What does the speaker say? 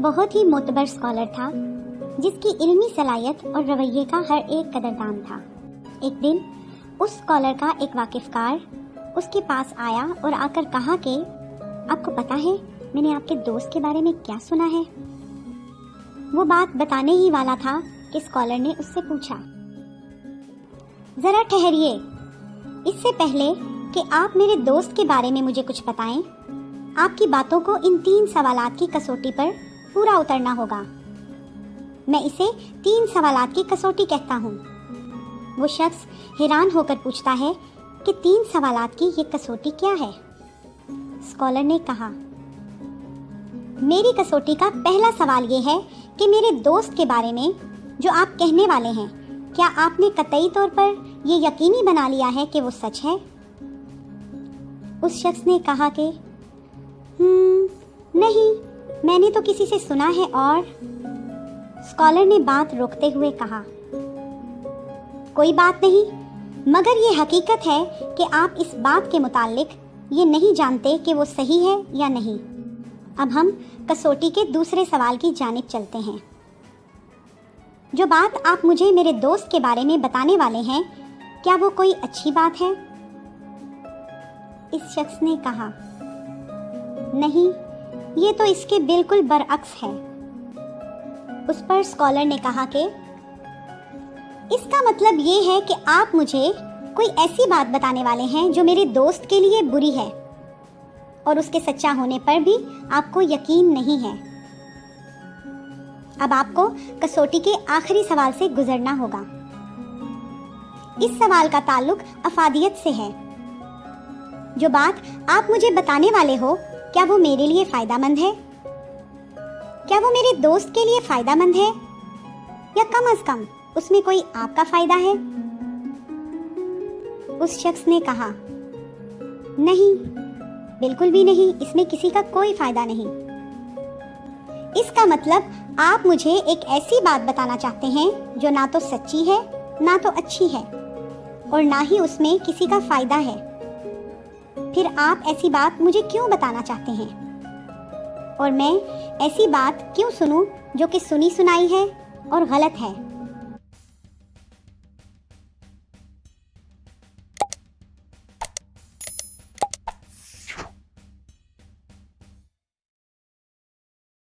बहुत ही मोतबर स्कॉलर था जिसकी इल्मी सलाहियत और रवैये का हर एक कदरदान था। एक दिन उस स्कॉलर का एक वाकिफकार उसके पास आया और आकर कहा कि आपको पता है मैंने आपके दोस्त के बारे में क्या सुना है। वो बात बताने ही वाला था कि स्कॉलर ने उससे पूछा, जरा ठहरिए, इससे पहले कि आप मेरे दोस्त के बारे में मुझे कुछ बताएं, आपकी बातों को इन 3 सवालात की कसौटी पर पूरा उतरना होगा। मैं इसे 3 सवालात की कसौटी कहता हूँ। वो शख्स हैरान होकर पूछता है कि 3 सवालात की ये कसौटी क्या है। स्कॉलर ने कहा, मेरी कसौटी का पहला सवाल ये है कि मेरे दोस्त के बारे में जो आप कहने वाले हैं, क्या आपने कतई तौर पर ये यकीनी बना लिया है कि वो सच है। उस शख्स ने कहा कि नहीं, मैंने तो किसी से सुना है। और स्कॉलर ने बात रोकते हुए कहा, कोई बात नहीं, मगर ये हकीकत है कि आप इस बात के मुतालिक ये नहीं जानते कि वो सही है या नहीं। अब हम कसौटी के दूसरे सवाल की जानिब चलते हैं। जो बात आप मुझे मेरे दोस्त के बारे में बताने वाले हैं, क्या वो कोई अच्छी बात है। इस शख्स ने कहा, नहीं, ये तो इसके बिल्कुल बरअक्स है। उस पर स्कॉलर ने कहा कि इसका मतलब ये है कि आप मुझे कोई ऐसी बात बताने वाले हैं जो मेरे दोस्त के लिए बुरी है और उसके सच्चा होने पर भी आपको यकीन नहीं है। अब आपको कसौटी के आखिरी सवाल से गुजरना होगा। इस सवाल का ताल्लुक अफादियत से है। जो बात आप मुझे बताने वाले हो, क्या वो मेरे लिए फायदामंद है? क्या वो मेरे दोस्त के लिए फायदामंद है, या कम अज कम उसमें कोई आपका फायदा है? उस शख्स ने कहा, नहीं, बिल्कुल भी नहीं, इसमें किसी का कोई फायदा नहीं। इसका मतलब आप मुझे एक ऐसी बात बताना चाहते हैं जो ना तो सच्ची है, ना तो अच्छी है, और ना ही उसमें किसी का फायदा है। फिर आप ऐसी बात मुझे क्यों बताना चाहते हैं, और मैं ऐसी बात क्यों सुनूं जो कि सुनी सुनाई है और गलत है।